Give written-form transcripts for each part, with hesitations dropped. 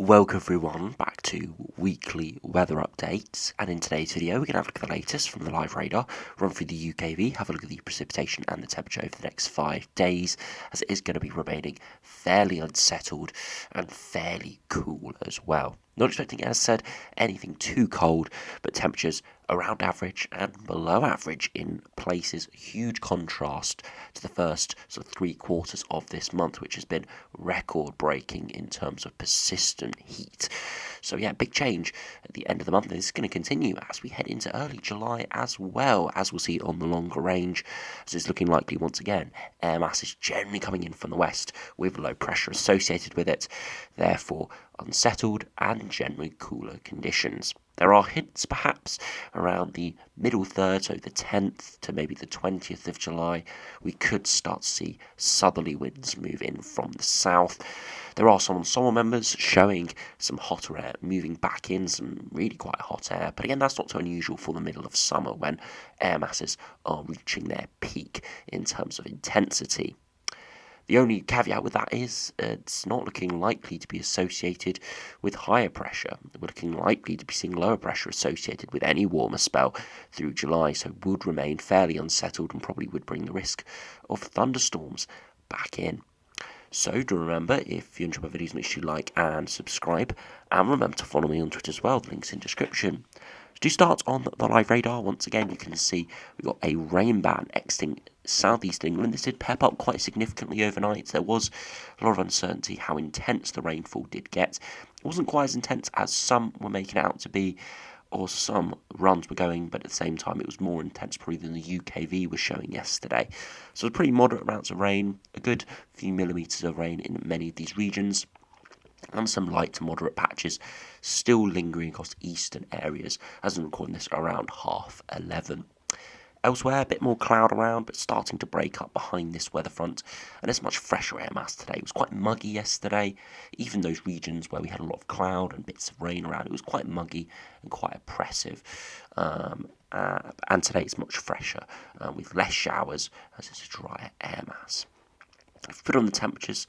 Welcome everyone back to weekly weather updates, and in today's video we're going to have a look at the latest from the live radar, run through the UKV, have a look at the precipitation and the temperature over the next 5 days, as it is going to be remaining fairly unsettled and fairly cool as well. Not expecting, as said, anything too cold, but temperatures around average and below average in places. Huge contrast to the first sort of 3 quarters of this month, which has been record breaking in terms of persistent heat. So yeah, big change at the end of the month. This is going to continue as we head into early July as well, as we'll see on the longer range, as it's looking likely once again air mass is generally coming in from the west with low pressure associated with it, therefore unsettled and generally cooler conditions. There are hints perhaps around the middle third, so the 10th to maybe the 20th of July, we could start to see southerly winds move in from the south. There are some ensemble members showing some hotter air moving back in, some really quite hot air, but again that's not too unusual for the middle of summer when air masses are reaching their peak in terms of intensity. The only caveat with that is it's not looking likely to be associated with higher pressure. We're looking likely to be seeing lower pressure associated with any warmer spell through July, so would remain fairly unsettled and probably would bring the risk of thunderstorms back in. So do remember, if you enjoy my videos, make sure you like and subscribe, and remember to follow me on Twitter as well, the link's in description. To start on the live radar, once again you can see we've got a rain band exiting southeast England. This did pep up quite significantly overnight. There was a lot of uncertainty how intense the rainfall did get. It wasn't quite as intense as some were making it out to be, or some runs were going, but at the same time it was more intense probably than the UKV was showing yesterday. So it was pretty moderate amounts of rain, a good few millimetres of rain in many of these regions, and some light to moderate patches still lingering across eastern areas, as I'm recording this around 11:30. Elsewhere, a bit more cloud around, but starting to break up behind this weather front, and there's much fresher air mass today. It was quite muggy yesterday. Even those regions where we had a lot of cloud and bits of rain around, it was quite muggy and quite oppressive. And today it's much fresher, with less showers, as it's a drier air mass. If we put on the temperatures,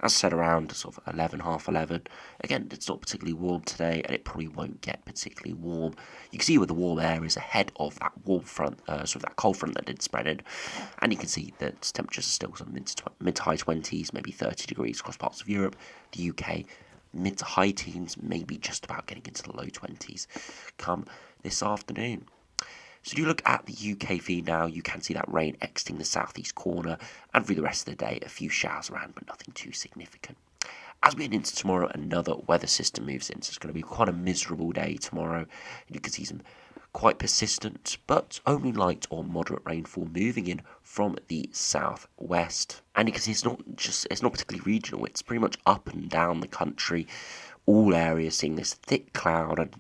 as I said, around sort of 11, half 11. Again, it's not particularly warm today, and it probably won't get particularly warm. You can see where the warm air is ahead of that warm front, sort of that cold front that did spread in, and you can see that temperatures are still sort of mid to high 20s, maybe 30 degrees across parts of Europe. The UK, mid to high teens, maybe just about getting into the low 20s come this afternoon. So if you look at the UK feed now, you can see that rain exiting the southeast corner, and through the rest of the day, a few showers around, but nothing too significant. As we head into tomorrow, another weather system moves in, so it's going to be quite a miserable day tomorrow. You can see some quite persistent, but only light or moderate rainfall moving in from the southwest. And you can see it's not particularly regional, it's pretty much up and down the country. All areas seeing this thick cloud and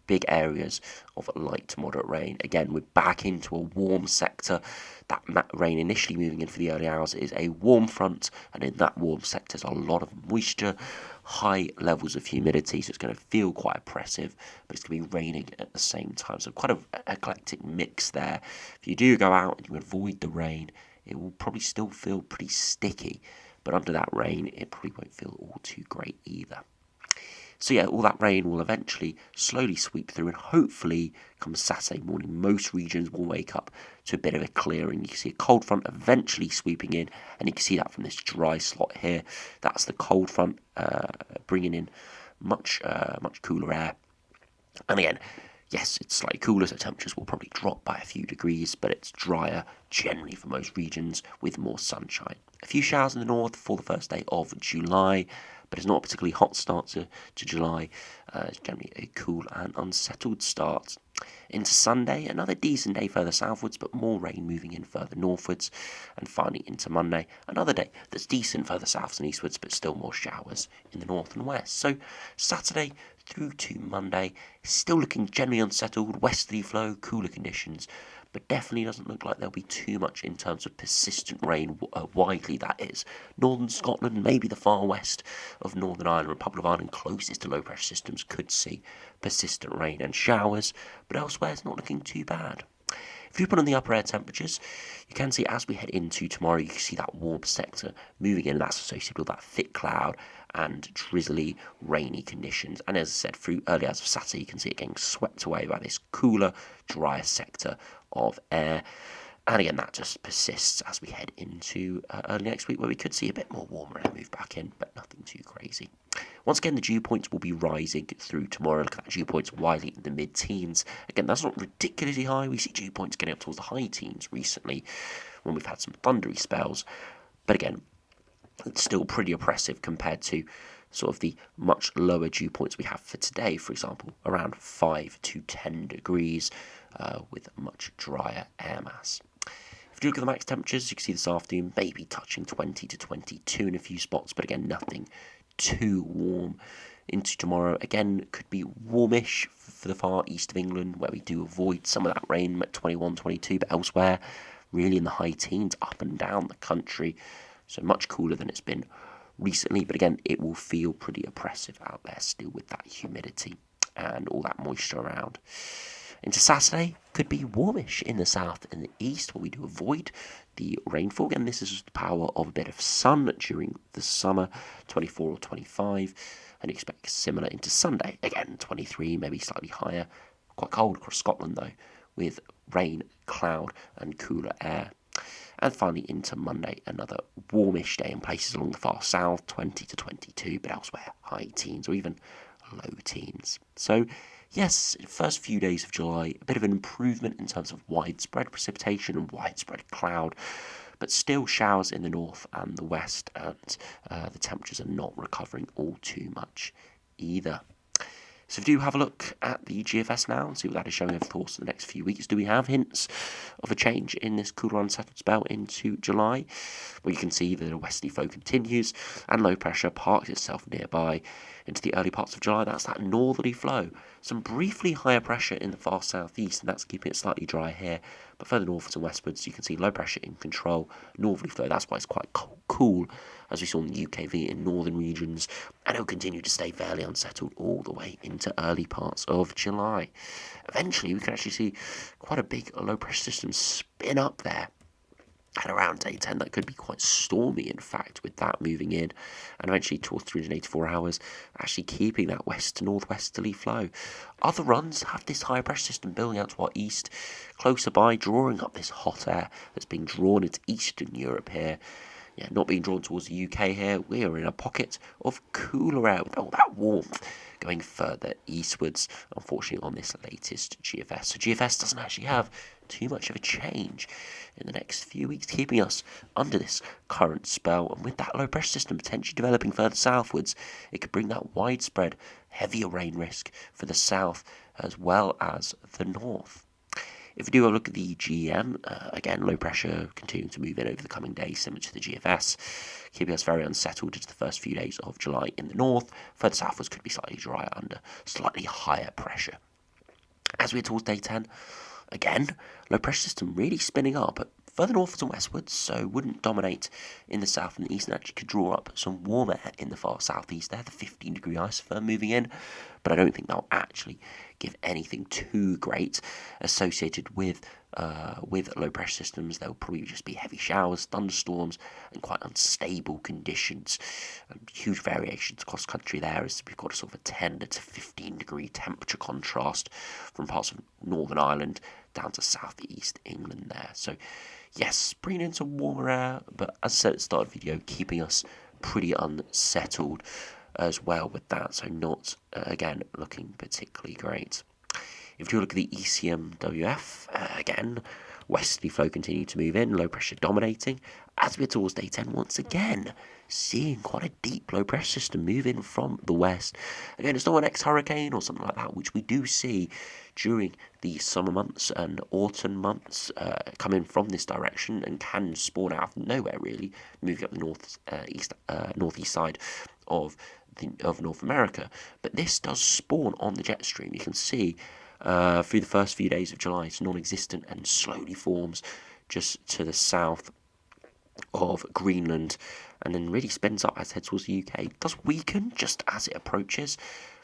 big areas of light to moderate rain. Again, we're back into a warm sector. That rain initially moving in for the early hours is a warm front, and in that warm sector there's a lot of moisture, high levels of humidity, so it's going to feel quite oppressive, but it's going to be raining at the same time. So quite an eclectic mix there. If you do go out and you avoid the rain, it will probably still feel pretty sticky, but under that rain it probably won't feel all too great either. So yeah, all that rain will eventually slowly sweep through, and hopefully come Saturday morning most regions will wake up to a bit of a clearing. You can see a cold front eventually sweeping in, and you can see that from this dry slot here. That's the cold front bringing in much cooler air. And again, yes, it's slightly cooler, so temperatures will probably drop by a few degrees, but it's drier generally for most regions with more sunshine. A few showers in the north for the first day of July, but it's not a particularly hot start to July. It's generally a cool and unsettled start. Into Sunday, another decent day further southwards, but more rain moving in further northwards. And finally into Monday, another day that's decent further souths and eastwards, but still more showers in the north and west. So Saturday through to Monday, still looking generally unsettled, westerly flow, cooler conditions, but definitely doesn't look like there'll be too much in terms of persistent rain, widely that is. Northern Scotland, maybe the far west of Northern Ireland, Republic of Ireland, closest to low pressure systems, could see persistent rain and showers, but elsewhere it's not looking too bad. If you put on the upper air temperatures, you can see as we head into tomorrow, you can see that warm sector moving in, and that's associated with that thick cloud and drizzly, rainy conditions. And as I said, through early hours of Saturday, you can see it getting swept away by this cooler, drier sector of air. And again, that just persists as we head into early next week, where we could see a bit more warmer air move back in, but nothing too crazy. Once again, the dew points will be rising through tomorrow. Look at that, dew points widely in the mid-teens. Again, that's not ridiculously high. We see dew points getting up towards the high teens recently when we've had some thundery spells. But again, it's still pretty oppressive compared to sort of the much lower dew points we have for today, for example, around 5 to 10 degrees with much drier air mass. If you look at the max temperatures, you can see this afternoon maybe touching 20 to 22 in a few spots, but again, nothing too warm. Into tomorrow, again, could be warmish for the far east of England, where we do avoid some of that rain at 21, 22, but elsewhere, really in the high teens, up and down the country, so much cooler than it's been recently, but again, it will feel pretty oppressive out there still with that humidity and all that moisture around. Into Saturday, could be warmish in the south and the east, where we do avoid the rainfall. Again, this is the power of a bit of sun during the summer, 24 or 25, and expect similar into Sunday. Again, 23, maybe slightly higher. Quite cold across Scotland, though, with rain, cloud, and cooler air. And finally, into Monday, another warmish day in places along the far south, 20 to 22, but elsewhere, high teens or even low teens. So, yes, first few days of July, a bit of an improvement in terms of widespread precipitation and widespread cloud, but still showers in the north and the west, and the temperatures are not recovering all too much either. So if you do have a look at the GFS now and see what that is showing over the course of the next few weeks, do we have hints of a change in this cooler unsettled spell into July? Well, you can see that a westerly flow continues and low pressure parks itself nearby into the early parts of July. That's that northerly flow. Some briefly higher pressure in the far southeast, and that's keeping it slightly dry here. But further northwards and westwards, you can see low pressure in control, northerly flow. That's why it's quite cool, as we saw in the UKV in northern regions, and it'll continue to stay fairly unsettled all the way into early parts of July. Eventually, we can actually see quite a big low pressure system spin up there. At around day 10, that could be quite stormy, in fact, with that moving in, and eventually towards 384 hours, actually keeping that west to northwesterly flow. Other runs have this high pressure system building out to our east, closer by, drawing up this hot air that's being drawn into Eastern Europe here. Yeah, not being drawn towards the UK here. We are in a pocket of cooler air with all that warmth going further eastwards, unfortunately, on this latest GFS. So GFS doesn't actually have too much of a change in the next few weeks, keeping us under this current spell. And with that low pressure system potentially developing further southwards, it could bring that widespread, heavier rain risk for the south as well as the north. If we do have a look at the GEM, again, low pressure continuing to move in over the coming days, similar to the GFS, keeping us very unsettled into the first few days of July in the north. Further southwards could be slightly drier under slightly higher pressure. As we head towards day 10, again, low pressure system really spinning up, but further northwards and westwards, so wouldn't dominate in the south and the east, and actually could draw up some warm air in the far southeast there, the 15-degree isotherm moving in, but I don't think that'll actually give anything too great associated with low pressure systems. There'll probably just be heavy showers, thunderstorms, and quite unstable conditions. Huge variations across country there, as we've got a sort of a 10 to 15-degree temperature contrast from parts of Northern Ireland down to southeast England there. So yes, bringing in some warmer air, but as I said at the start of the video, keeping us pretty unsettled as well with that, so not, again, looking particularly great. If you look at the ECMWF, again, westerly flow continuing to move in, low pressure dominating. As we're towards day 10, once again, seeing quite a deep low pressure system move in from the west. Again, it's not an ex-hurricane or something like that, which we do see during the summer months and autumn months coming from this direction and can spawn out of nowhere, really, moving up the northeast side of North America. But this does spawn on the jet stream. You can see through the first few days of July, it's non-existent and slowly forms just to the south of Greenland, and then really spins up as it heads towards the UK. It does weaken just as it approaches,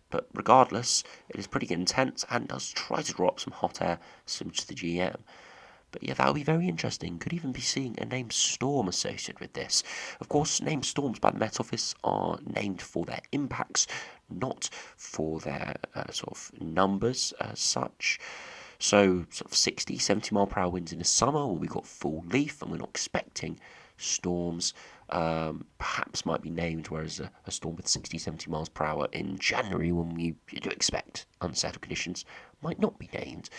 but regardless, it is pretty intense and does try to draw up some hot air similar to the GM. But yeah, that'll be very interesting. Could even be seeing a named storm associated with this. Of course, named storms by the Met Office are named for their impacts, not for their sort of numbers as such. So, sort of 60, 70 mile per hour winds in the summer when we've got full leaf and we're not expecting storms, perhaps might be named, whereas a storm with 60, 70 miles per hour in January, when you do expect unsettled conditions, might not be named.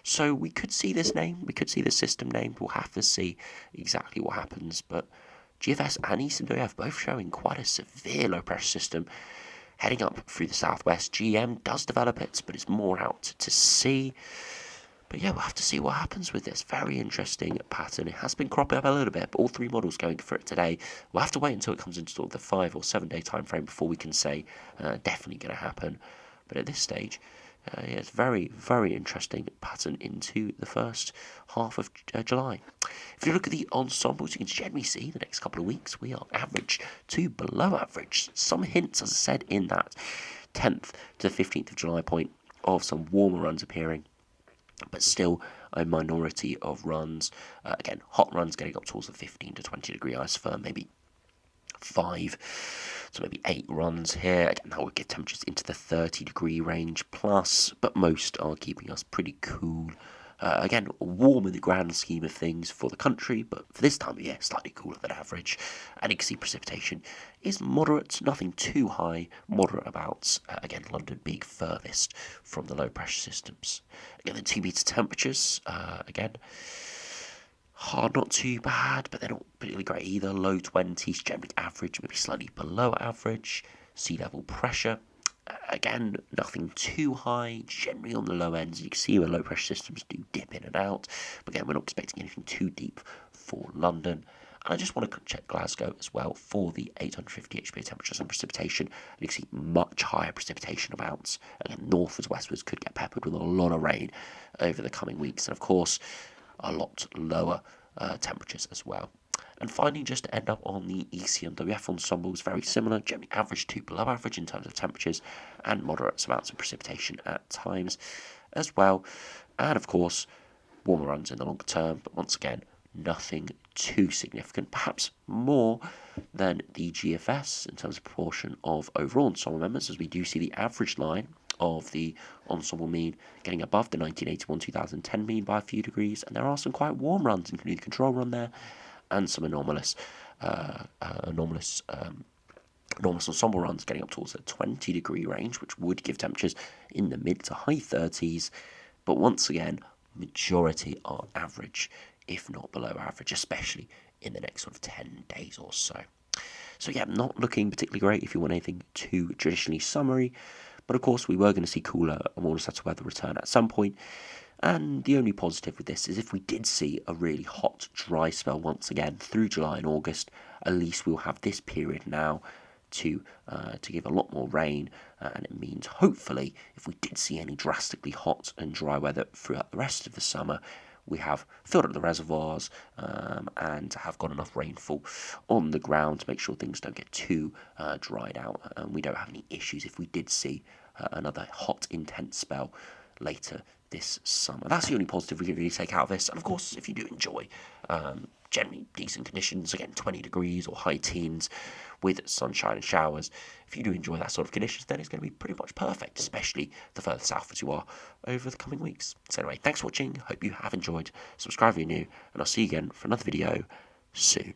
So we could see this name, we could see the system named. We'll have to see exactly what happens. But GFS and Eastern WF both showing quite a severe low pressure system heading up through the southwest. GM does develop it, but it's more out to sea. But yeah, we'll have to see what happens with this. Very interesting pattern. It has been cropping up a little bit, but all three models going for it today. We'll have to wait until it comes into sort of the 5 or 7 day time frame before we can say definitely going to happen. But at this stage, yeah, it's very, very interesting pattern into the first half of July. If you look at the ensembles, you can generally see the next couple of weeks we are average to below average. Some hints, as I said, in that 10th to 15th of July point of some warmer runs appearing, but still a minority of runs. Again, hot runs getting up towards the 15 to 20 degree isotherm, maybe 5 to maybe 8 runs here. Again, that would get temperatures into the 30-degree range plus, but most are keeping us pretty cool. Again, warm in the grand scheme of things for the country, but for this time of year, slightly cooler than average. And you can see precipitation is moderate, nothing too high, moderate amounts. Again, London being furthest from the low pressure systems. Again, the 2 metre temperatures, again, hard not too bad, but they're not particularly great either. Low 20s, generally average, maybe slightly below average. Sea level pressure, again, nothing too high, generally on the low ends. You can see where low pressure systems do dip in and out, but again, we're not expecting anything too deep for London. And I just want to check Glasgow as well for the 850 HPA temperatures and precipitation. And you can see much higher precipitation amounts. Again, northwards, westwards could get peppered with a lot of rain over the coming weeks. And of course, a lot lower temperatures as well. And finally, just to end up on the ECMWF ensembles, very similar, generally average to below average in terms of temperatures and moderate amounts of precipitation at times as well. And of course, warmer runs in the longer term, but once again, nothing too significant, perhaps more than the GFS in terms of proportion of overall ensemble members, as we do see the average line of the ensemble mean getting above the 1981-2010 mean by a few degrees, and there are some quite warm runs, including the control run there, and some anomalous ensemble runs getting up towards the 20-degree range, which would give temperatures in the mid to high 30s. But once again, majority are average, if not below average, especially in the next sort of 10 days or so. So yeah, not looking particularly great if you want anything too traditionally summery. But of course, we were going to see cooler and more settled weather return at some point. And the only positive with this is if we did see a really hot, dry spell once again through July and August, at least we'll have this period now to give a lot more rain. And it means, hopefully, if we did see any drastically hot and dry weather throughout the rest of the summer, we have filled up the reservoirs and have got enough rainfall on the ground to make sure things don't get too dried out, and we don't have any issues if we did see another hot, intense spell later this summer. That's the only positive we can really take out of this. And of course, if you do enjoy generally decent conditions, again 20 degrees or high teens with sunshine and showers, if you do enjoy that sort of conditions, then it's going to be pretty much perfect, especially the further southwards you are over the coming weeks. So anyway, thanks for watching, hope you have enjoyed, subscribe if you're new, and I'll see you again for another video soon.